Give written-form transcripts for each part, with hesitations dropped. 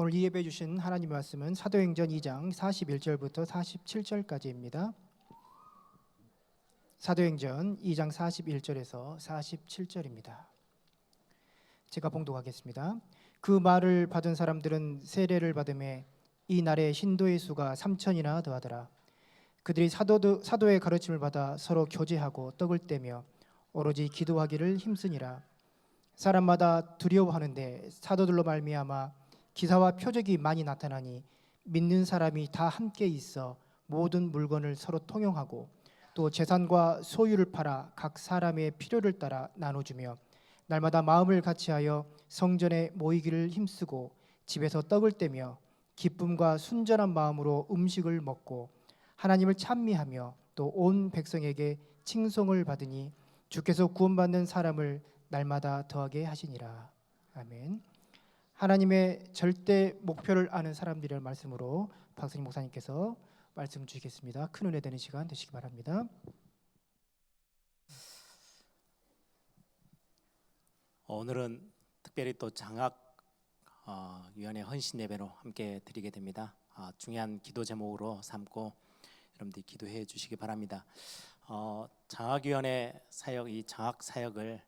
오늘 이 예배 주신 하나님의 말씀은 사도행전 2장 41절부터 47절까지입니다. 사도행전 2장 41절에서 47절입니다. 제가 봉독하겠습니다. 그 말을 받은 사람들은 세례를 받음에 이 날에 신도의 수가 3천이나 더하더라. 그들이 사도의 가르침을 받아 서로 교제하고 떡을 떼며 오로지 기도하기를 힘쓰니라. 사람마다 두려워하는데 사도들로 말미암아 기사와 표적이 많이 나타나니 믿는 사람이 다 함께 있어 모든 물건을 서로 통용하고 또 재산과 소유를 팔아 각 사람의 필요를 따라 나눠주며 날마다 마음을 같이하여 성전에 모이기를 힘쓰고 집에서 떡을 떼며 기쁨과 순전한 마음으로 음식을 먹고 하나님을 찬미하며 또 온 백성에게 칭송을 받으니 주께서 구원받는 사람을 날마다 더하게 하시니라. 아멘. 하나님의 절대 목표를 아는 사람들이라는 말씀으로 박선희 목사님께서 말씀 주시겠습니다. 큰 은혜 되는 시간 되시기 바랍니다. 오늘은 특별히 또 장학위원회 헌신 예배로 함께 드리게 됩니다. 중요한 기도 제목으로 삼고 여러분들이 기도해 주시기 바랍니다. 장학위원회 사역, 이 장학 사역을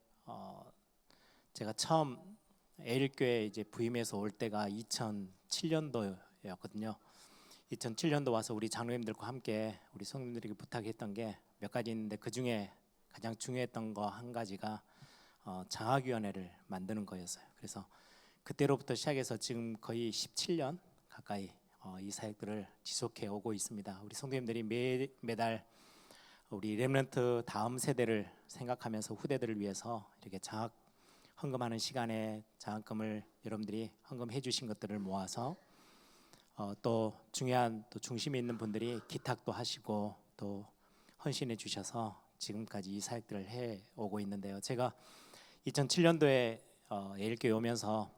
제가 처음 에일교회 이제 부임해서 올 때가 2007년도였거든요. 2007년도 와서 우리 장로님들과 함께 우리 성도님들에게 부탁했던 게 몇 가지 있는데 그 중에 가장 중요했던 거 한 가지가 장학위원회를 만드는 거였어요. 그래서 그때로부터 시작해서 지금 거의 17년 가까이 이 사역들을 지속해 오고 있습니다. 우리 성도님들이 매달 우리 렘넌트 다음 세대를 생각하면서 후대들을 위해서 이렇게 장학 헌금하는 시간에 장학금을 여러분들이 헌금해 주신 것들을 모아서 또 중요한 또 중심에 있는 분들이 기탁도 하시고 또 헌신해 주셔서 지금까지 이 사역들을 해 오고 있는데요. 제가 2007년도에 예일교회 오면서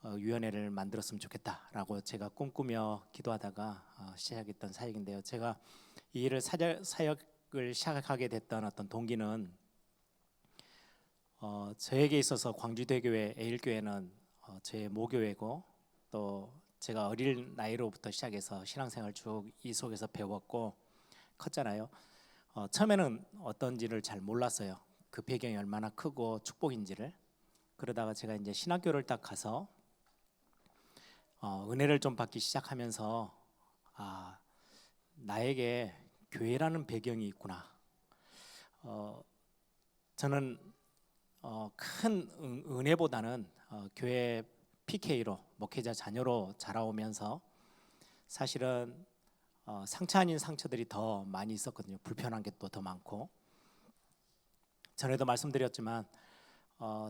장학위원회를 만들었으면 좋겠다라고 제가 꿈꾸며 기도하다가 시작했던 사역인데요. 제가 이 일을 사역을 시작하게 됐던 어떤 동기는 저에게 있어서 광주대교회 에일교회는 저의 모교회고 또 제가 어릴 나이로부터 시작해서 신앙생활 쭉 이 속에서 배웠고 컸잖아요. 처음에는 어떤지를 잘 몰랐어요. 그 배경이 얼마나 크고 축복인지를. 그러다가 제가 이제 신학교를 딱 가서 은혜를 좀 받기 시작하면서 나에게 교회라는 배경이 있구나. 저는 큰 은혜보다는 교회 PK로 목회자 자녀로 자라오면서 사실은 상처 아닌 상처들이 더 많이 있었거든요. 불편한 게 또 더 많고. 전에도 말씀드렸지만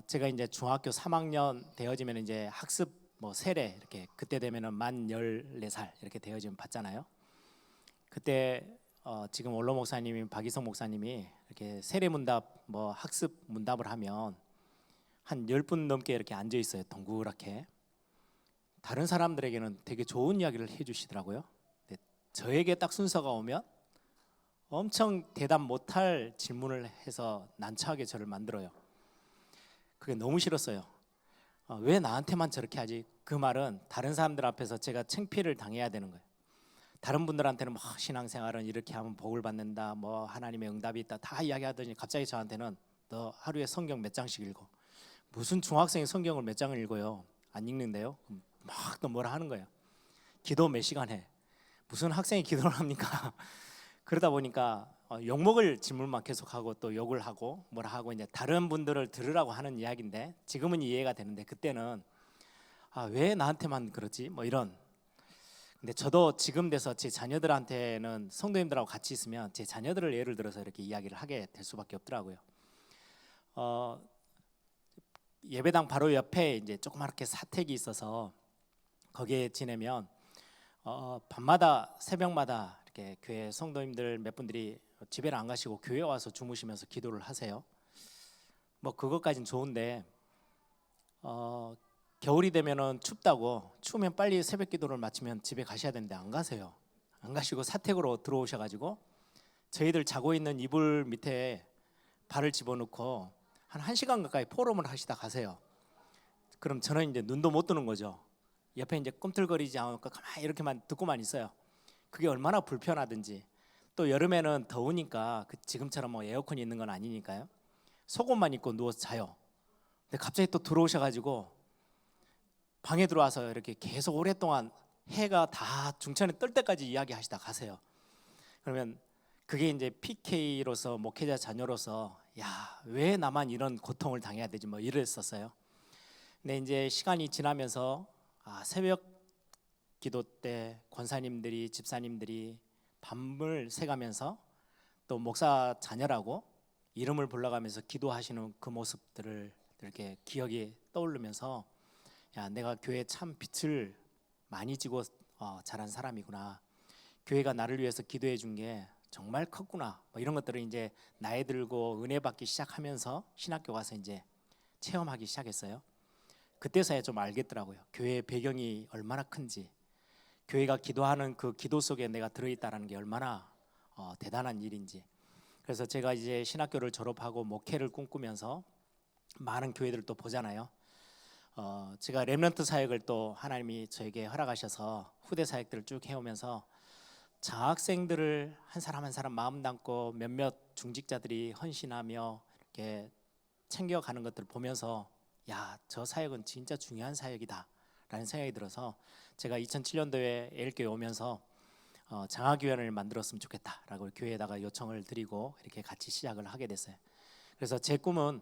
제가 이제 중학교 3학년 되어지면 이제 학습 세례 이렇게 그때 되면은 만 14살 이렇게 되어지면 받잖아요. 그때 지금 원로 목사님이 박이성 목사님이 이렇게 세례 문답 학습 문답을 하면 한 10분 넘게 이렇게 앉아 있어요. 동그랗게. 다른 사람들에게는 되게 좋은 이야기를 해 주시더라고요. 저에게 딱 순서가 오면 엄청 대답 못할 질문을 해서 난처하게 저를 만들어요. 그게 너무 싫었어요. 왜 나한테만 저렇게 하지? 그 말은 다른 사람들 앞에서 제가 창피를 당해야 되는 거예요. 다른 분들한테는 신앙생활은 이렇게 하면 복을 받는다, 하나님의 응답이 있다 다 이야기하더니 갑자기 저한테는 너 하루에 성경 몇 장씩 읽어. 무슨 중학생이 성경을 몇 장을 읽어요? 안 읽는데요? 막 또 뭐라 하는 거예요. 기도 몇 시간 해. 무슨 학생이 기도를 합니까? 그러다 보니까 욕먹을 질문만 계속하고 또 욕을 하고 뭐라 하고 이제 다른 분들을 들으라고 하는 이야기인데 지금은 이해가 되는데 그때는 왜 나한테만 그러지? 이런. 근데 저도 지금 돼서 제 자녀들한테는 성도님들하고 같이 있으면 제 자녀들을 예를 들어서 이렇게 이야기를 하게 될 수밖에 없더라고요. 예배당 바로 옆에 이제 조그맣게 사택이 있어서 거기에 지내면 밤마다 새벽마다 이렇게 교회 성도님들 몇 분들이 집에는 안 가시고 교회 와서 주무시면서 기도를 하세요. 그것까진 좋은데 겨울이 되면은 춥다고 추우면 빨리 새벽 기도를 마치면 집에 가셔야 되는데 안 가세요. 안 가시고 사택으로 들어오셔가지고 저희들 자고 있는 이불 밑에 발을 집어넣고 한 1시간 가까이 포럼을 하시다 가세요. 그럼 저는 이제 눈도 못 뜨는 거죠. 옆에 이제 꿈틀거리지 않고 가만히 이렇게만 듣고만 있어요. 그게 얼마나 불편하든지. 또 여름에는 더우니까 지금처럼 뭐 에어컨이 있는 건 아니니까요. 속옷만 입고 누워서 자요. 근데 갑자기 또 들어오셔가지고 방에 들어와서 이렇게 계속 오랫동안 해가 다 중천에 뜰 때까지 이야기하시다 가세요. 그러면 그게 이제 PK로서 목회자 자녀로서 야, 왜 나만 이런 고통을 당해야 되지 뭐 이랬었어요. 근데 이제 시간이 지나면서 새벽 기도 때 권사님들이 집사님들이 밤을 새가면서 또 목사 자녀라고 이름을 불러가면서 기도하시는 그 모습들을 이렇게 기억이 떠오르면서 야, 내가 교회에 참 빛을 많이 지고 자란 사람이구나. 교회가 나를 위해서 기도해 준 게 정말 컸구나. 뭐 이런 것들을 이제 나이 들고 은혜 받기 시작하면서 신학교 가서 이제 체험하기 시작했어요. 그때서야 좀 알겠더라고요. 교회의 배경이 얼마나 큰지, 교회가 기도하는 그 기도 속에 내가 들어있다는 게 얼마나 대단한 일인지. 그래서 제가 이제 신학교를 졸업하고 목회를 꿈꾸면서 많은 교회들을 또 보잖아요. 제가 렘넌트 사역을 또 하나님이 저에게 허락하셔서 후대 사역들을 쭉 해오면서 장학생들을 한 사람 한 사람 마음 담고 몇몇 중직자들이 헌신하며 이렇게 챙겨가는 것들을 보면서 야, 저 사역은 진짜 중요한 사역이다 라는 생각이 들어서 제가 2007년도에 애일교회 오면서 장학위원회를 만들었으면 좋겠다라고 교회에다가 요청을 드리고 이렇게 같이 시작을 하게 됐어요. 그래서 제 꿈은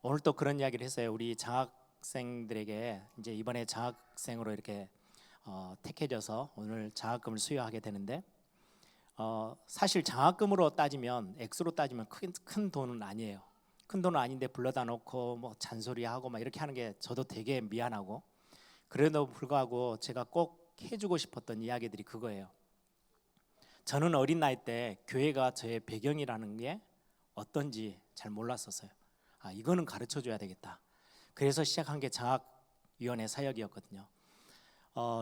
오늘 또 그런 이야기를 했어요. 우리 장학생들에게 이제 이번에 장학생으로 이렇게 택해져서 오늘 장학금을 수여하게 되는데 사실 장학금으로 따지면 액수로 따지면 큰 돈은 아니에요. 큰 돈은 아닌데 불러다 놓고 뭐 잔소리하고 막 이렇게 하는 게 저도 되게 미안하고 그래도 불구하고 제가 꼭 해주고 싶었던 이야기들이 그거예요. 저는 어린 나이 때 교회가 저의 배경이라는 게 어떤지 잘 몰랐었어요. 이거는 가르쳐 줘야 되겠다. 그래서 시작한 게 장학위원회 사역이었거든요.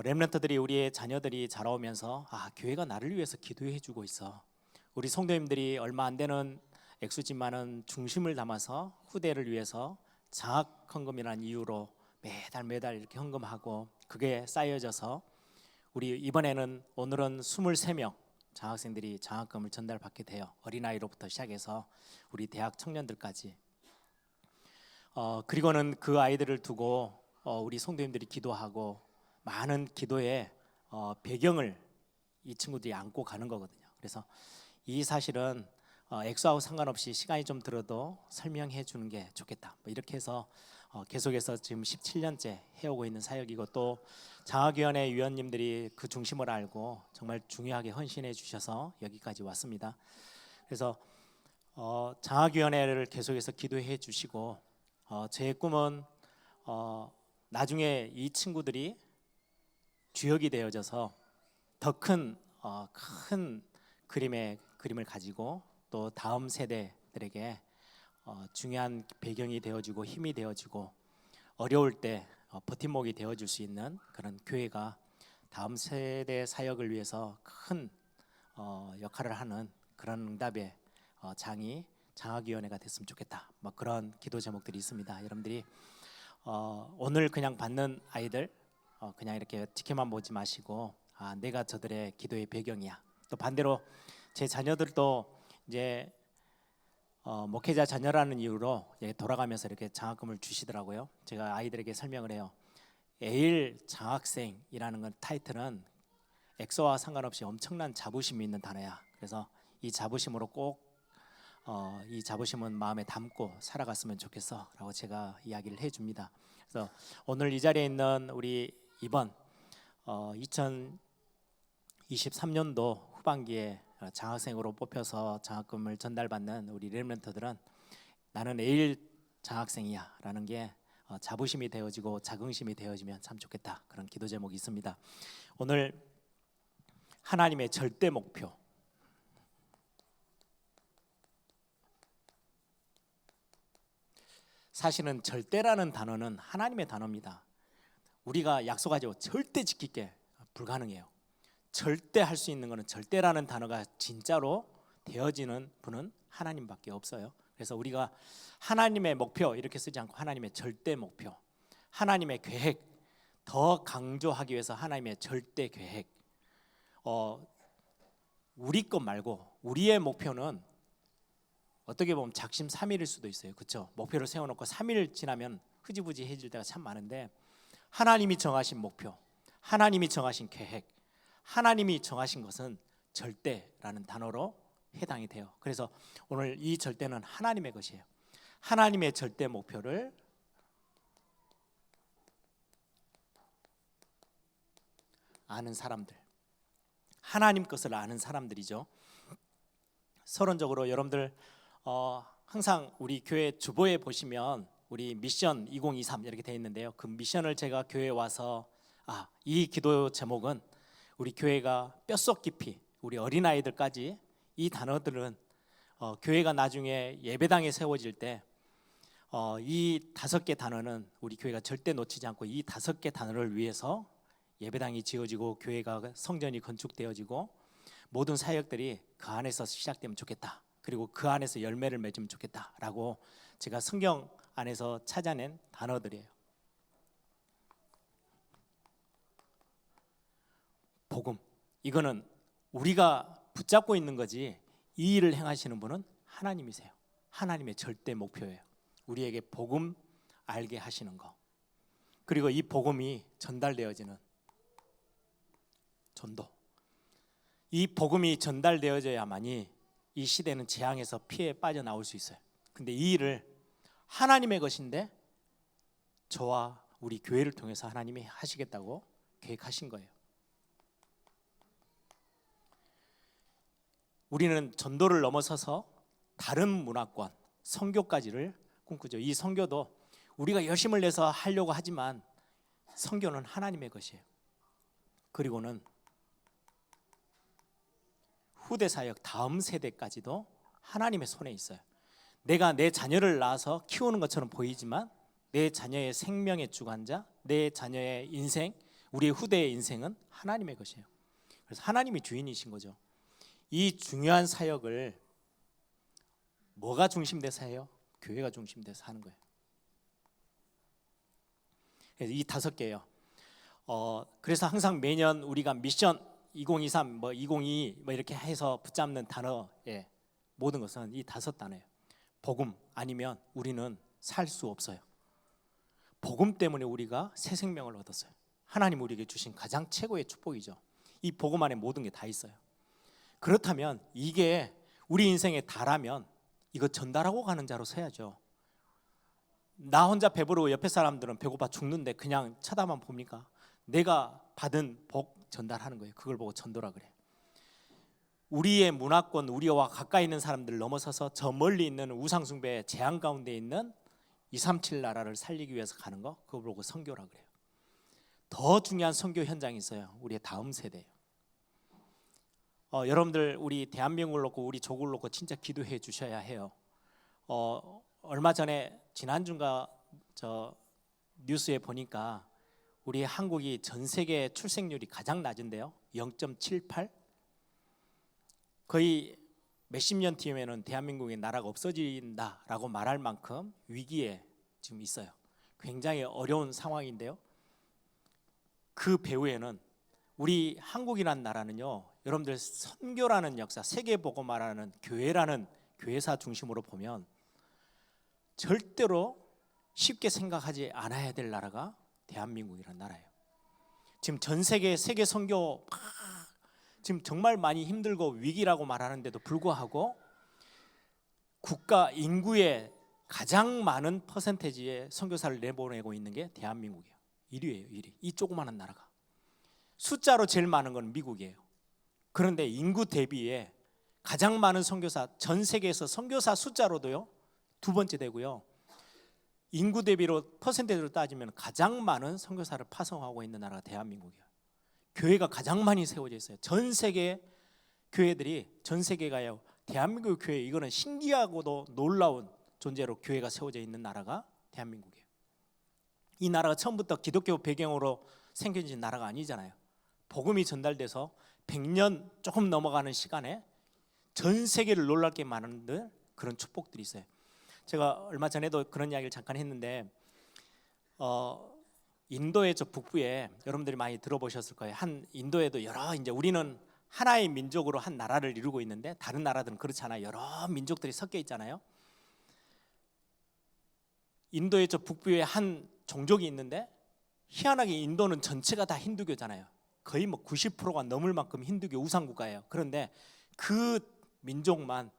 렘넌트들이 우리의 자녀들이 자라오면서 교회가 나를 위해서 기도해 주고 있어. 우리 성도님들이 얼마 안 되는 액수지만은 중심을 담아서 후대를 위해서 장학 헌금이라는 이유로 매달 이렇게 헌금하고 그게 쌓여져서 우리 이번에는 오늘은 23명 장학생들이 장학금을 전달받게 돼요. 어린아이로부터 시작해서 우리 대학 청년들까지. 그리고는 그 아이들을 두고 우리 성도님들이 기도하고 많은 기도의 배경을 이 친구들이 안고 가는 거거든요. 그래서 이 사실은 액수하고 상관없이 시간이 좀 들어도 설명해 주는 게 좋겠다. 뭐 이렇게 해서 계속해서 지금 17년째 해오고 있는 사역이고 또 장학위원회 위원님들이 그 중심을 알고 정말 중요하게 헌신해 주셔서 여기까지 왔습니다. 그래서 장학위원회를 계속해서 기도해 주시고 제 꿈은 나중에 이 친구들이 주역이 되어져서 더 큰 그림을 가지고 또 다음 세대들에게 중요한 배경이 되어주고 힘이 되어주고 어려울 때 버팀목이 되어줄 수 있는 그런 교회가 다음 세대 사역을 위해서 큰 역할을 하는 그런 응답의 장학위원회가 됐으면 좋겠다. 뭐 그런 기도 제목들이 있습니다. 여러분들이 오늘 그냥 받는 아이들 그냥 이렇게 지켜만 보지 마시고 내가 저들의 기도의 배경이야. 또 반대로 제 자녀들도 이제 목회자 자녀라는 이유로 돌아가면서 이렇게 장학금을 주시더라고요. 제가 아이들에게 설명을 해요. 에일 장학생이라는 건 타이틀은 액수와 상관없이 엄청난 자부심이 있는 단어야. 그래서 이 자부심으로 꼭 이 자부심은 마음에 담고 살아갔으면 좋겠어라고 제가 이야기를 해줍니다. 그래서 오늘 이 자리에 있는 우리 이번 2023년도 후반기에 장학생으로 뽑혀서 장학금을 전달받는 우리 렘넌트들은 나는 에일 장학생이야 라는 게 자부심이 되어지고 자긍심이 되어지면 참 좋겠다. 그런 기도 제목이 있습니다. 오늘 하나님의 절대 목표, 사실은 절대라는 단어는 하나님의 단어입니다. 우리가 약속하죠. 절대 지키게 불가능해요. 절대 할 수 있는 것은 절대라는 단어가 진짜로 되어지는 분은 하나님밖에 없어요. 그래서 우리가 하나님의 목표 이렇게 쓰지 않고 하나님의 절대 목표, 하나님의 계획, 더 강조하기 위해서 하나님의 절대 계획. 우리 것 말고 우리의 목표는 어떻게 보면 작심삼일일 수도 있어요. 그렇죠? 목표를 세워놓고 3일 지나면 흐지부지해질 때가 참 많은데, 하나님이 정하신 목표, 하나님이 정하신 계획, 하나님이 정하신 것은 절대라는 단어로 해당이 돼요. 그래서 오늘 이 절대는 하나님의 것이에요. 하나님의 절대 목표를 아는 사람들, 하나님 것을 아는 사람들이죠. 서론적으로 여러분들 항상 우리 교회 주보에 보시면 우리 미션 2023 이렇게 되어 있는데요. 그 미션을 제가 교회에 와서 이 기도 제목은 우리 교회가 뼛속 깊이 우리 어린아이들까지 이 단어들은 교회가 나중에 예배당에 세워질 때 이 5개 단어는 우리 교회가 절대 놓치지 않고 이 5개 단어를 위해서 예배당이 지어지고 교회가 성전이 건축되어지고 모든 사역들이 그 안에서 시작되면 좋겠다. 그리고 그 안에서 열매를 맺으면 좋겠다라고 제가 성경 안에서 찾아낸 단어들이에요. 복음, 이거는 우리가 붙잡고 있는 거지, 이 일을 행하시는 분은 하나님이세요. 하나님의 절대 목표예요. 우리에게 복음 알게 하시는 거, 그리고 이 복음이 전달되어지는 전도, 이 복음이 전달되어져야만이 이 시대는 재앙에서 피해 빠져나올 수 있어요. 근데 이 일을 하나님의 것인데 저와 우리 교회를 통해서 하나님이 하시겠다고 계획하신 거예요. 우리는 전도를 넘어서서 다른 문화권, 선교까지를 꿈꾸죠. 이 선교도 우리가 열심을 내서 하려고 하지만 선교는 하나님의 것이에요. 그리고는 후대 사역 다음 세대까지도 하나님의 손에 있어요. 내가 내 자녀를 낳아서 키우는 것처럼 보이지만 내 자녀의 생명의 주관자, 내 자녀의 인생, 우리의 후대의 인생은 하나님의 것이에요. 그래서 하나님이 주인이신 거죠. 이 중요한 사역을 뭐가 중심돼서 해요? 교회가 중심돼서 하는 거예요. 그래서 이 5개예요. 그래서 항상 매년 우리가 미션 2023, 2022 이렇게 해서 붙잡는 단어의 모든 것은 이 5단어예요. 복음 아니면 우리는 살 수 없어요. 복음 때문에 우리가 새 생명을 얻었어요. 하나님 우리에게 주신 가장 최고의 축복이죠. 이 복음 안에 모든 게 다 있어요. 그렇다면 이게 우리 인생에 다라면 이거 전달하고 가는 자로 서야죠. 나 혼자 배부르고 옆에 사람들은 배고파 죽는데 그냥 쳐다만 봅니까? 내가 받은 복 전달하는 거예요. 그걸 보고 전도라 그래요. 우리의 문화권, 우리와 가까이 있는 사람들을 넘어서서 저 멀리 있는 우상숭배의 재앙 가운데 있는 237 나라를 살리기 위해서 가는 거, 그걸 보고 선교라 그래요. 더 중요한 선교 현장이 있어요. 우리의 다음 세대예요. 여러분들 우리 대한민국을 놓고 우리 조국을 놓고 진짜 기도해 주셔야 해요. 얼마 전에 지난주인가 저 뉴스에 보니까 우리 한국이 전 세계 출생률이 가장 낮은데요. 0.78. 거의 몇십 년 뒤에는 대한민국의 나라가 없어진다라고 말할 만큼 위기에 지금 있어요. 굉장히 어려운 상황인데요. 그 배후에는 우리 한국이라는 나라는요, 여러분들 선교라는 역사, 세계복음화라는 교회라는 교회사 중심으로 보면 절대로 쉽게 생각하지 않아야 될 나라가 대한민국이라는 나라예요. 지금 전 세계 선교 지금 정말 많이 힘들고 위기라고 말하는데도 불구하고 국가 인구의 가장 많은 퍼센테지의 선교사를 내보내고 있는 게 대한민국이에요. 1위예요, 1위. 이 조그마한 나라가. 숫자로 제일 많은 건 미국이에요. 그런데 인구 대비에 가장 많은 선교사, 전 세계에서 선교사 숫자로도요 2번째 되고요. 인구 대비로 퍼센테이지로 따지면 가장 많은 선교사를 파송하고 있는 나라가 대한민국이에요. 교회가 가장 많이 세워져 있어요. 전 세계 교회들이, 전 세계가요, 대한민국 교회, 이거는 신기하고도 놀라운 존재로 교회가 세워져 있는 나라가 대한민국이에요. 이 나라가 처음부터 기독교 배경으로 생겨진 나라가 아니잖아요. 복음이 전달돼서 100년 조금 넘어가는 시간에 전 세계를 놀랍게 만드는 그런 축복들이 있어요. 제가 얼마 전에도 그런 이야기를 잠깐 했는데 인도의 저 북부에 여러분들이 많이 들어보셨을 거예요. 한 인도에도 여러 이제 우리는 하나의 민족으로 한 나라를 이루고 있는데 다른 나라들은 그렇잖아요. 여러 민족들이 섞여 있잖아요. 인도의 저 북부에 한 종족이 있는데 희한하게 인도는 전체가 다 힌두교잖아요. 거의 뭐 90%가 넘을 만큼 힌두교 우상국가예요. 그런데 그 민족만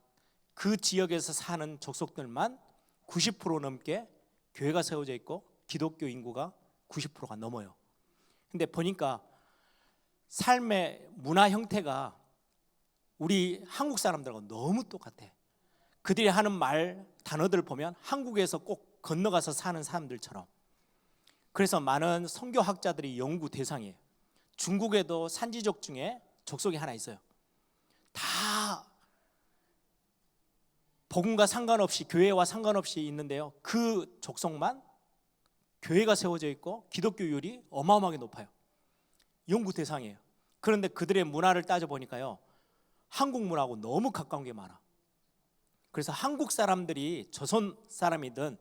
그 지역에서 사는 족속들만 90% 넘게 교회가 세워져 있고 기독교 인구가 90%가 넘어요. 근데 보니까 삶의 문화 형태가 우리 한국 사람들하고 너무 똑같아. 그들이 하는 말 단어들 보면 한국에서 꼭 건너가서 사는 사람들처럼. 그래서 많은 선교학자들이 연구 대상이에요. 중국에도 산지족 중에 족속이 하나 있어요. 다 복음과 상관없이 교회와 상관없이 있는데요. 그 족속만 교회가 세워져 있고 기독교율이 어마어마하게 높아요. 연구 대상이에요. 그런데 그들의 문화를 따져보니까요, 한국 문화하고 너무 가까운 게 많아. 그래서 한국 사람들이 조선 사람이든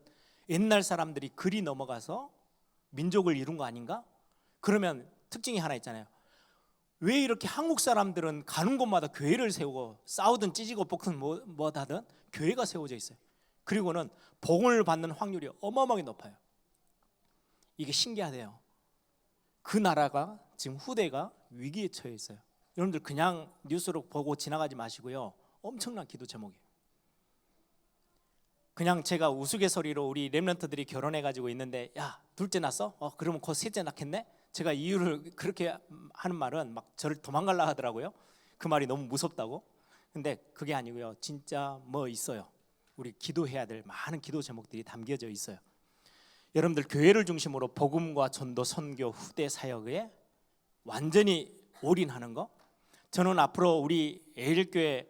옛날 사람들이 그리 넘어가서 민족을 이룬 거 아닌가? 그러면 특징이 하나 있잖아요. 왜 이렇게 한국 사람들은 가는 곳마다 교회를 세우고 싸우든 찢고 볶든 뭐하든 교회가 세워져 있어요. 그리고는 복음을 받는 확률이 어마어마하게 높아요. 이게 신기하대요. 그 나라가 지금 후대가 위기에 처해 있어요. 여러분들 그냥 뉴스로 보고 지나가지 마시고요, 엄청난 기도 제목이에요. 그냥 제가 우스갯소리로 우리 렘넌트들이 결혼해가지고 있는데, 야 둘째 낳았어? 그러면 곧 셋째 낳겠네? 제가 이유를 그렇게 하는 말은 막 저를 도망갈라 하더라고요. 그 말이 너무 무섭다고. 근데 그게 아니고요, 진짜 뭐 있어요. 우리 기도해야 될 많은 기도 제목들이 담겨져 있어요. 여러분들 교회를 중심으로 복음과 전도, 선교, 후대 사역에 완전히 올인하는 거. 저는 앞으로 우리 에일교회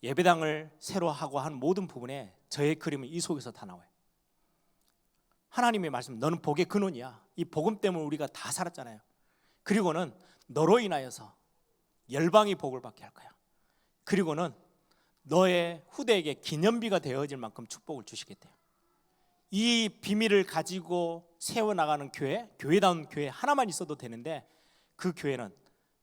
예배당을 새로 하고 한 모든 부분에 저의 그림은 이 속에서 다 나와요. 하나님의 말씀, 너는 복의 근원이야. 이 복음 때문에 우리가 다 살았잖아요. 그리고는 너로 인하여서 열방이 복을 받게 할 거야. 그리고는 너의 후대에게 기념비가 되어질 만큼 축복을 주시겠대요. 이 비밀을 가지고 세워나가는 교회, 교회다운 교회 하나만 있어도 되는데, 그 교회는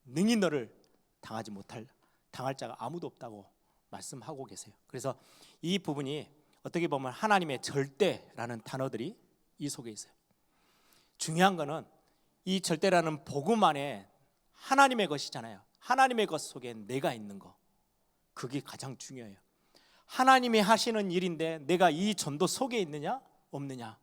능히 너를 당할 자가 아무도 없다고 말씀하고 계세요. 그래서 이 부분이 어떻게 보면 하나님의 절대라는 단어들이 이 속에 있어요. 중요한 거는 이 절대라는 복음 안에 하나님의 것이잖아요. 하나님의 것 속에 내가 있는 거, 그게 가장 중요해요. 하나님이 하시는 일인데 내가 이 전도 속에 있느냐 없느냐,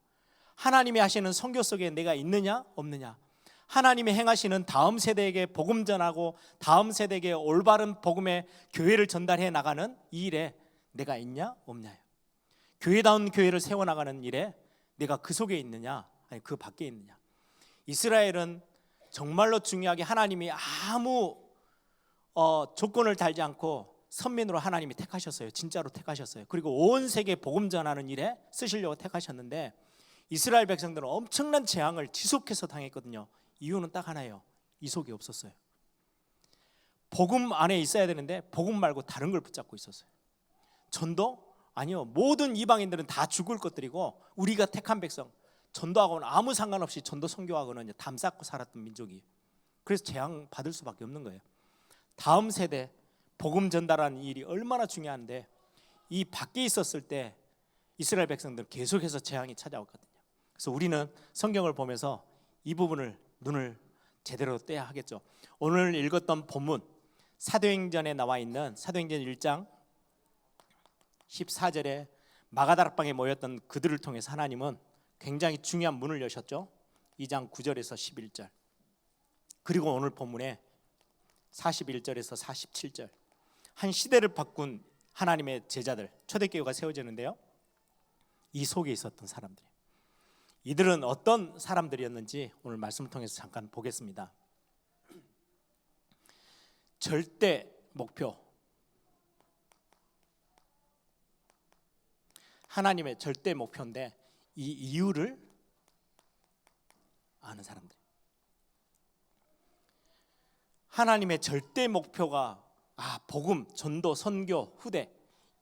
하나님이 하시는 선교 속에 내가 있느냐 없느냐, 하나님이 행하시는 다음 세대에게 복음 전하고 다음 세대에게 올바른 복음의 교회를 전달해 나가는 이 일에 내가 있냐 없냐요. 교회다운 교회를 세워나가는 일에 내가 그 속에 있느냐 아니 그 밖에 있느냐. 이스라엘은 정말로 중요하게 하나님이 아무 조건을 달지 않고 선민으로 하나님이 택하셨어요. 진짜로 택하셨어요. 그리고 온 세계에 복음 전하는 일에 쓰시려고 택하셨는데, 이스라엘 백성들은 엄청난 재앙을 지속해서 당했거든요. 이유는 딱 하나예요. 이 속에 없었어요. 복음 안에 있어야 되는데 복음 말고 다른 걸 붙잡고 있었어요. 전도? 아니요. 모든 이방인들은 다 죽을 것들이고 우리가 택한 백성, 전도하고는 아무 상관없이 전도 선교하고는 담 쌓고 살았던 민족이에요. 그래서 재앙 받을 수밖에 없는 거예요. 다음 세대 복음 전달하는 일이 얼마나 중요한데, 이 밖에 있었을 때 이스라엘 백성들은 계속해서 재앙이 찾아왔거든요. 그래서 우리는 성경을 보면서 이 부분을 눈을 제대로 떼야 하겠죠. 오늘 읽었던 본문 사도행전에 나와 있는 사도행전 1장 14절에 마가다락방에 모였던 그들을 통해서 하나님은 굉장히 중요한 문을 여셨죠. 2장 9절에서 11절, 그리고 오늘 본문에 41절에서 47절, 한 시대를 바꾼 하나님의 제자들, 초대교회가 세워지는데요, 이 속에 있었던 사람들, 이들은 어떤 사람들이었는지 오늘 말씀을 통해서 잠깐 보겠습니다. 절대 목표, 하나님의 절대 목표인데 이 이유를 아는 사람들. 하나님의 절대 목표가 복음, 전도, 선교, 후대,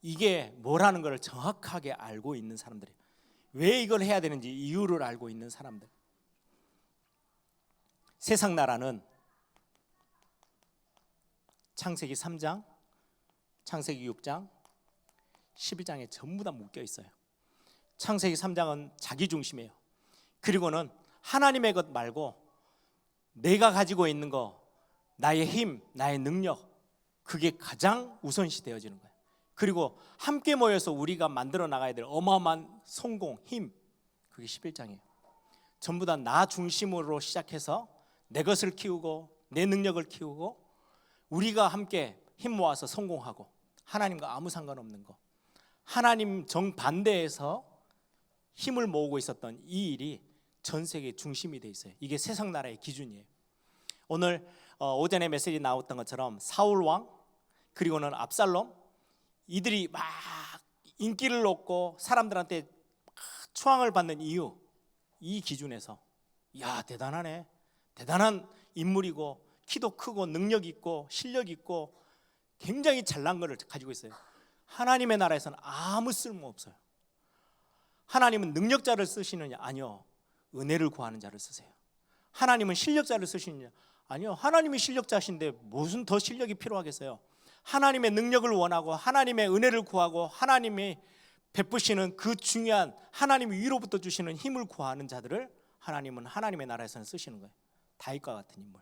이게 뭐라는 걸 정확하게 알고 있는 사람들이에요. 왜 이걸 해야 되는지 이유를 알고 있는 사람들. 세상 나라는 창세기 3장, 창세기 6장, 11장에 전부 다 묶여 있어요. 창세기 3장은 자기 중심이에요. 그리고는 하나님의 것 말고 내가 가지고 있는 거, 나의 힘, 나의 능력, 그게 가장 우선시 되어지는 거예요. 그리고 함께 모여서 우리가 만들어 나가야 될 어마어마한 성공, 힘, 그게 11장이에요. 전부 다 나 중심으로 시작해서 내 것을 키우고 내 능력을 키우고 우리가 함께 힘 모아서 성공하고 하나님과 아무 상관없는 거, 하나님 정반대에서 힘을 모으고 있었던 이 일이 전 세계 중심이 돼 있어요. 이게 세상 나라의 기준이에요. 오늘 오전에 메시지 나왔던 것처럼 사울 왕, 그리고는 압살롬, 이들이 막 인기를 얻고 사람들한테 추앙을 받는 이유, 이 기준에서 야, 대단하네, 대단한 인물이고 키도 크고 능력 있고 실력 있고 굉장히 잘난 것을 가지고 있어요. 하나님의 나라에서는 아무 쓸모 없어요. 하나님은 능력자를 쓰시느냐? 아니요, 은혜를 구하는 자를 쓰세요. 하나님은 실력자를 쓰시느냐? 아니요, 하나님이 실력자신데 무슨 더 실력이 필요하겠어요? 하나님의 능력을 원하고 하나님의 은혜를 구하고 하나님이 베푸시는 그 중요한 하나님이 위로부터 주시는 힘을 구하는 자들을 하나님은 하나님의 나라에서는 쓰시는 거예요. 다윗과 같은 인물,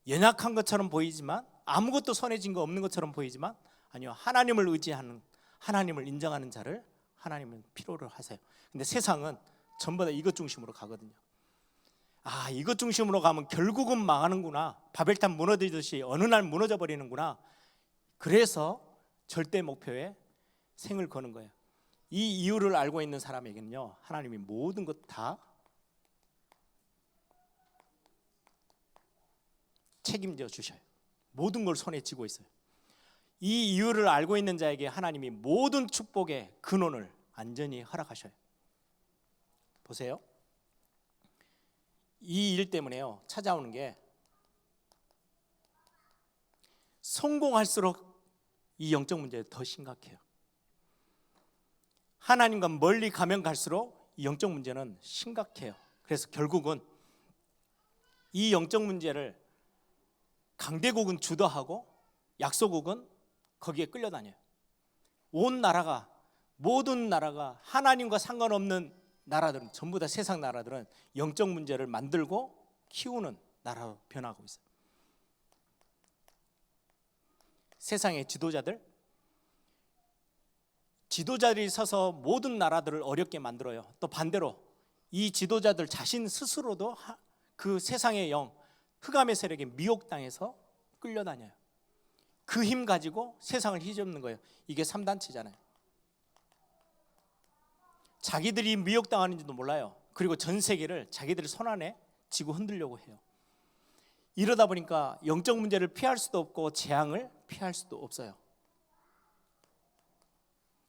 연약한 것처럼 보이지만 아무것도 손에 쥔 거 없는 것처럼 보이지만 아니요, 하나님을 의지하는, 하나님을 인정하는 자를 하나님은 필요로 하세요. 근데 세상은 전부 다 이것 중심으로 가거든요. 아, 이것 중심으로 가면 결국은 망하는구나, 바벨탑 무너지듯이 어느 날 무너져 버리는구나. 그래서 절대 목표에 생을 거는 거예요. 이 이유를 알고 있는 사람에게는요, 하나님이 모든 것 다 책임져 주셔요. 모든 걸 손에 쥐고 있어요. 이 이유를 알고 있는 자에게 하나님이 모든 축복의 근원을 안전히 허락하셔요. 보세요. 이 일 때문에요, 찾아오는 게 성공할수록 이 영적 문제가 더 심각해요. 하나님과 멀리 가면 갈수록 이 영적 문제는 심각해요. 그래서 결국은 이 영적 문제를 강대국은 주도하고 약소국은 거기에 끌려다녀요. 온 나라가, 모든 나라가, 하나님과 상관없는 나라들은, 전부 다 세상 나라들은 영적 문제를 만들고 키우는 나라로 변하고 있어요. 세상의 지도자들이 서서 모든 나라들을 어렵게 만들어요. 또 반대로 이 지도자들 자신 스스로도 그 세상의 영, 흑암의 세력에 미혹당해서 끌려다녀요. 그 힘 가지고 세상을 휘젓는 거예요. 이게 3단체잖아요. 자기들이 미혹당하는지도 몰라요. 그리고 전 세계를 자기들 손안에 쥐고 흔들려고 해요. 이러다 보니까 영적 문제를 피할 수도 없고 재앙을 피할 수도 없어요.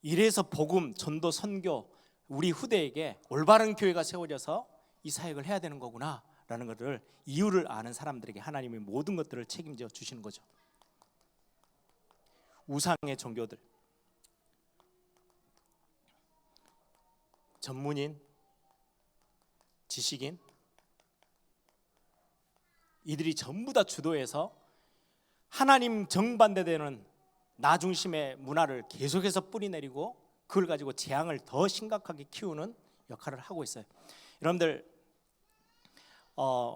이래서 복음, 전도, 선교, 우리 후대에게 올바른 교회가 세워져서 이 사역을 해야 되는 거구나 라는 것을, 이유를 아는 사람들에게 하나님이 모든 것들을 책임져 주시는 거죠. 우상의 종교들, 전문인, 지식인, 이들이 전부 다 주도해서 하나님 정반대되는 나 중심의 문화를 계속해서 뿌리내리고 그걸 가지고 재앙을 더 심각하게 키우는 역할을 하고 있어요. 여러분들,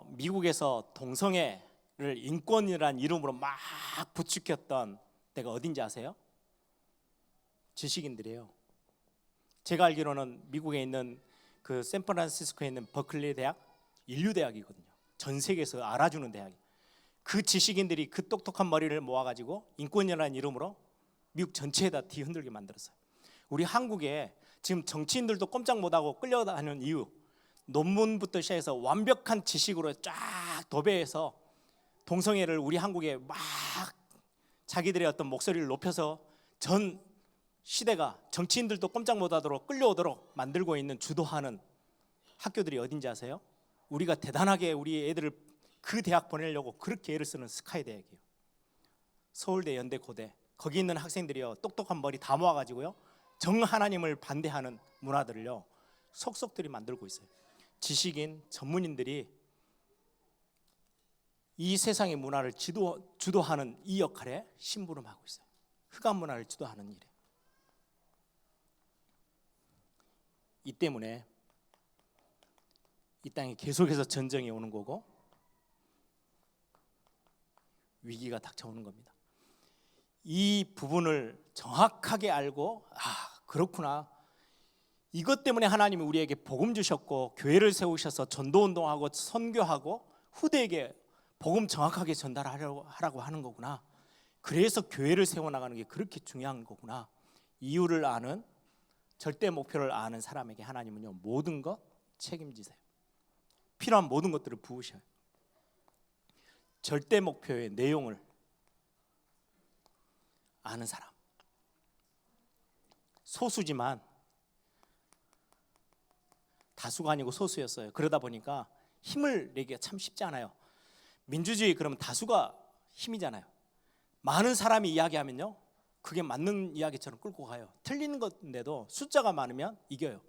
미국에서 동성애를 인권이라는 이름으로 막 부추겼던 데가 어딘지 아세요? 지식인들이에요. 제가 알기로는 미국에 있는 그 샌프란시스코에 있는 버클리 대학, 인류대학이거든요. 전 세계에서 알아주는 대학이. 그 지식인들이 그 똑똑한 머리를 모아가지고 인권이라는 이름으로 미국 전체에다 뒤흔들게 만들었어요. 우리 한국에 지금 정치인들도 꼼짝 못하고 끌려다니는 이유, 논문부터 시작해서 완벽한 지식으로 쫙 도배해서 동성애를 우리 한국에 막 자기들의 어떤 목소리를 높여서 전 시대가 정치인들도 꼼짝 못하도록 끌려오도록 만들고 있는, 주도하는 학교들이 어딘지 아세요? 우리가 대단하게 우리 애들을 그 대학 보내려고 그렇게 애를 쓰는 스카이 대학이에요. 서울대, 연대, 고대. 거기 있는 학생들이요 똑똑한 머리 다 모아가지고요 정 하나님을 반대하는 문화들을요 속속들이 만들고 있어요. 지식인 전문인들이 이 세상의 문화를 주도하는 이 역할에 심부름하고 있어요. 흑암 문화를 주도하는 일에. 이 때문에 이 땅에 계속해서 전쟁이 오는 거고 위기가 닥쳐오는 겁니다. 이 부분을 정확하게 알고 그렇구나. 이것 때문에 하나님이 우리에게 복음 주셨고 교회를 세우셔서 전도운동하고 선교하고 후대에게 복음 정확하게 전달하라고 하는 거구나. 그래서 교회를 세워나가는 게 그렇게 중요한 거구나. 이유를 아는 절대 목표를 아는 사람에게 하나님은요 모든 것 책임지세요. 필요한 모든 것들을 부으셔요. 절대 목표의 내용을 아는 사람. 소수지만 다수가 아니고 소수였어요. 그러다 보니까 힘을 내기가 참 쉽지 않아요. 민주주의 그러면 다수가 힘이잖아요. 많은 사람이 이야기하면요 그게 맞는 이야기처럼 끌고 가요. 틀린 건데도 숫자가 많으면 이겨요.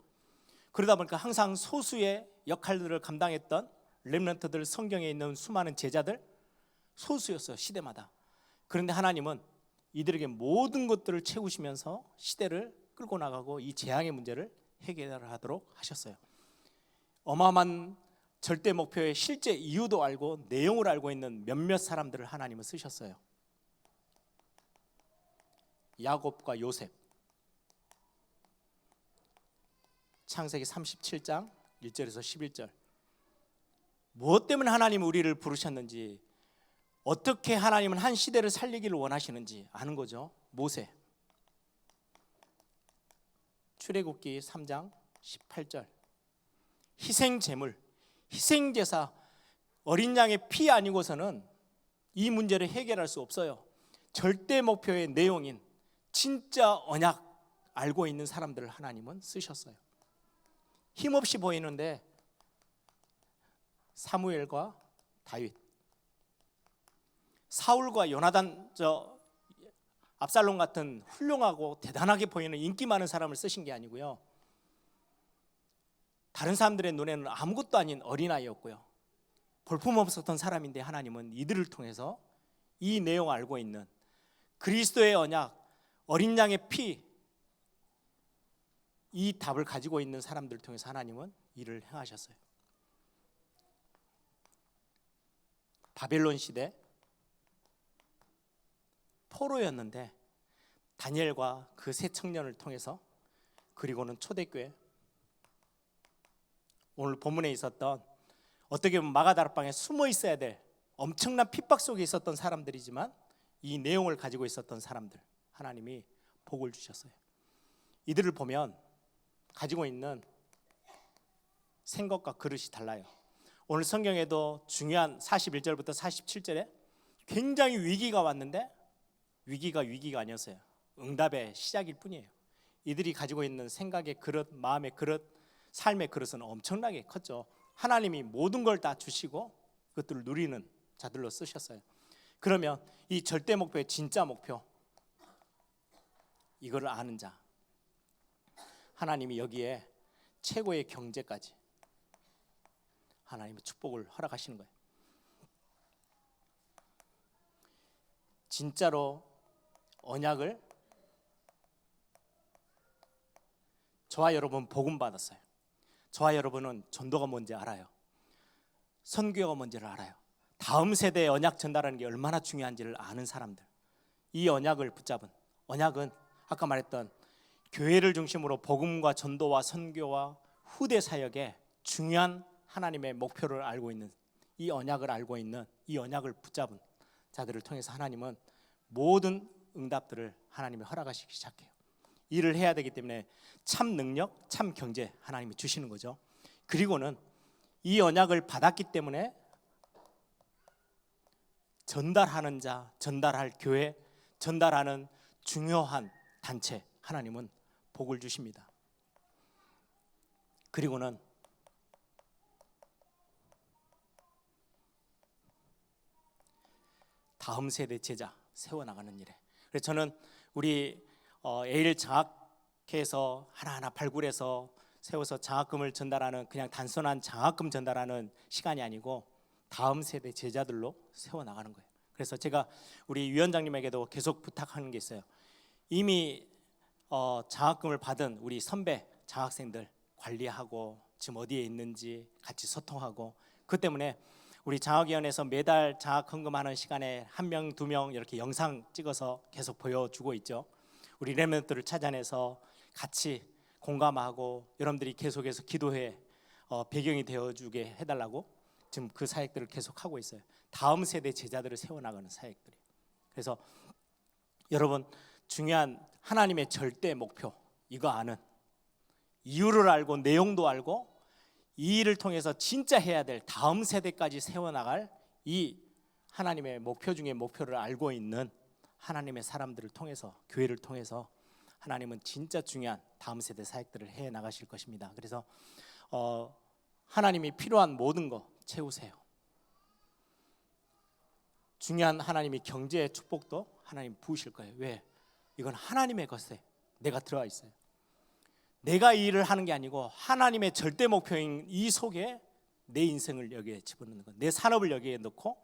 그러다 보니까 항상 소수의 역할들을 감당했던 렘넌트들, 성경에 있는 수많은 제자들 소수였어요. 시대마다. 그런데 하나님은 이들에게 모든 것들을 채우시면서 시대를 끌고 나가고 이 재앙의 문제를 해결하도록 하셨어요. 어마어마한 절대 목표의 실제 이유도 알고 내용을 알고 있는 몇몇 사람들을 하나님은 쓰셨어요. 야곱과 요셉. 창세기 37장 1절에서 11절. 무엇 때문에 하나님은 우리를 부르셨는지, 어떻게 하나님은 한 시대를 살리기를 원하시는지 아는 거죠. 모세. 출애굽기 3장 18절. 희생제물, 희생제사, 어린 양의 피 아니고서는 이 문제를 해결할 수 없어요. 절대 목표의 내용인 진짜 언약 알고 있는 사람들을 하나님은 쓰셨어요. 힘없이 보이는데 사무엘과 다윗, 사울과 요나단, 압살롬 같은 훌륭하고 대단하게 보이는 인기 많은 사람을 쓰신 게 아니고요, 다른 사람들의 눈에는 아무것도 아닌 어린아이였고요, 볼품없었던 사람인데 하나님은 이들을 통해서 이 내용 알고 있는 그리스도의 언약, 어린 양의 피, 이 답을 가지고 있는 사람들을 통해서 하나님은 일을 행하셨어요. 바벨론 시대 포로였는데 다니엘과 그 세 청년을 통해서, 그리고는 초대교회, 오늘 본문에 있었던 어떻게 보면 마가다락방에 숨어 있어야 될 엄청난 핍박 속에 있었던 사람들이지만 이 내용을 가지고 있었던 사람들, 하나님이 복을 주셨어요. 이들을 보면 가지고 있는 생각과 그릇이 달라요. 오늘 성경에도 중요한 41절부터 47절에 굉장히 위기가 왔는데 위기가 아니었어요. 응답의 시작일 뿐이에요. 이들이 가지고 있는 생각의 그릇, 마음의 그릇, 삶의 그릇은 엄청나게 컸죠. 하나님이 모든 걸 다 주시고 그것들을 누리는 자들로 쓰셨어요. 그러면 이 절대 목표의 진짜 목표, 이거를 아는 자, 하나님이 여기에 최고의 경제까지 하나님의 축복을 허락하시는 거예요. 진짜로 언약을, 저와 여러분 복음 받았어요. 저와 여러분은 전도가 뭔지 알아요. 선교가 뭔지를 알아요. 다음 세대의 언약 전달하는 게 얼마나 중요한지를 아는 사람들, 이 언약을 붙잡은, 언약은 아까 말했던 교회를 중심으로 복음과 전도와 선교와 후대 사역에 중요한 하나님의 목표를 알고 있는, 이 언약을 알고 있는, 이 언약을 붙잡은 자들을 통해서 하나님은 모든 응답들을 하나님이 허락하시기 시작해요. 일을 해야 되기 때문에 참 능력, 참 경제 하나님이 주시는 거죠. 그리고는 이 언약을 받았기 때문에 전달하는 자, 전달할 교회, 전달하는 중요한 단체, 하나님은 복을 주십니다. 그리고는 다음 세대 제자 세워나가는 일에, 그래서 저는 우리 AL 장학회에서 하나하나 발굴해서 세워서 장학금을 전달하는 그냥 단순한 장학금 전달하는 시간이 아니고 다음 세대 제자들로 세워나가는 거예요. 그래서 제가 우리 위원장님에게도 계속 부탁하는 게 있어요. 이미 장학금을 받은 우리 선배 장학생들 관리하고 지금 어디에 있는지 같이 소통하고, 그 때문에 우리 장학위원회에서 매달 장학 헌금하는 시간에 1명, 2명 이렇게 영상 찍어서 계속 보여주고 있죠. 우리 렘넌트를 찾아내서 같이 공감하고 여러분들이 계속해서 기도회 배경이 되어주게 해달라고 지금 그 사역들을 계속 하고 있어요. 다음 세대 제자들을 세워나가는 사역들이. 그래서 여러분, 중요한 하나님의 절대 목표 이거 아는, 이유를 알고 내용도 알고 이 일을 통해서 진짜 해야 될 다음 세대까지 세워나갈 이 하나님의 목표 중에 목표를 알고 있는 하나님의 사람들을 통해서, 교회를 통해서 하나님은 진짜 중요한 다음 세대 사역들을 해 나가실 것입니다. 그래서 하나님이 필요한 모든 거 채우세요. 중요한 하나님이 경제의 축복도 하나님 부으실 거예요. 왜? 이건 하나님의 것에 내가 들어가 있어요. 내가 이 일을 하는 게 아니고 하나님의 절대 목표인 이 속에 내 인생을 여기에 집어넣는 것, 내 산업을 여기에 넣고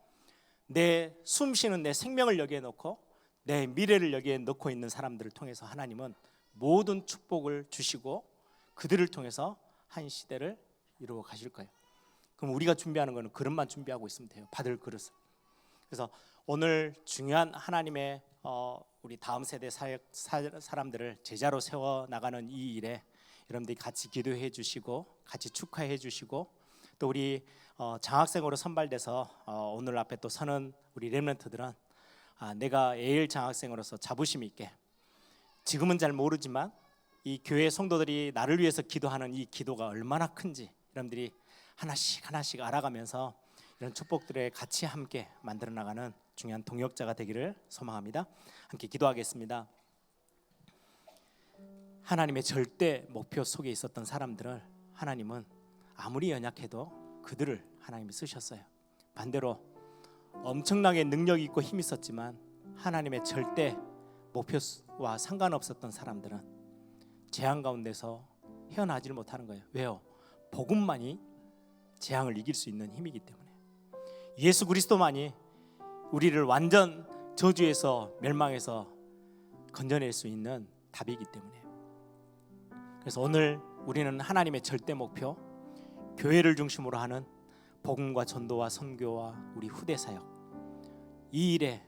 내 숨쉬는 내 생명을 여기에 넣고 내 미래를 여기에 넣고 있는 사람들을 통해서 하나님은 모든 축복을 주시고 그들을 통해서 한 시대를 이루어 가실 거예요. 그럼 우리가 준비하는 거는 그릇만 준비하고 있으면 돼요. 받을 그릇을. 그래서 오늘 중요한 하나님의 우리 다음 세대 사람들을 제자로 세워 나가는 이 일에 여러분들이 같이 기도해 주시고 같이 축하해 주시고, 또 우리 장학생으로 선발돼서 오늘 앞에 또 서는 우리 렘넌트들은 내가 AL 장학생으로서 자부심 있게, 지금은 잘 모르지만 이 교회 성도들이 나를 위해서 기도하는 이 기도가 얼마나 큰지 여러분들이 하나씩 하나씩 알아가면서 이런 축복들에 같이 함께 만들어 나가는 중요한 동역자가 되기를 소망합니다. 함께 기도하겠습니다. 하나님의 절대 목표 속에 있었던 사람들을 하나님은 아무리 연약해도 그들을 하나님이 쓰셨어요. 반대로 엄청나게 능력이 있고 힘이 있었지만 하나님의 절대 목표와 상관없었던 사람들은 재앙 가운데서 헤어나지를 못하는 거예요. 왜요? 복음만이 재앙을 이길 수 있는 힘이기 때문에. 예수 그리스도만이 우리를 완전 저주에서 멸망해서 건져낼 수 있는 답이기 때문에. 그래서 오늘 우리는 하나님의 절대 목표, 교회를 중심으로 하는 복음과 전도와 선교와 우리 후대 사역, 이 일에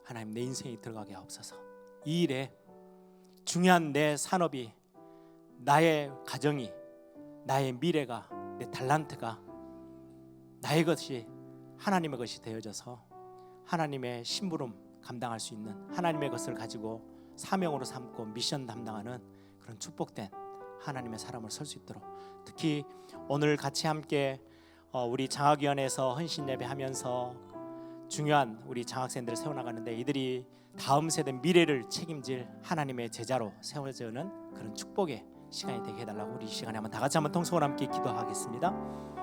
하나님 내 인생이 들어가게 하옵소서. 이 일에 중요한 내 산업이, 나의 가정이, 나의 미래가, 내 달란트가 나의 것이 하나님의 것이 되어져서 하나님의 심부름 감당할 수 있는, 하나님의 것을 가지고 사명으로 삼고 미션 담당하는 그런 축복된 하나님의 사람으로 설 수 있도록, 특히 오늘 같이 함께 우리 장학위원회에서 헌신 예배하면서 중요한 우리 장학생들을 세워나가는데 이들이 다음 세대 미래를 책임질 하나님의 제자로 세워지는 그런 축복의 시간이 되게 해달라고 우리 이 시간에 한번 다 같이 한번 통성을 함께 기도하겠습니다.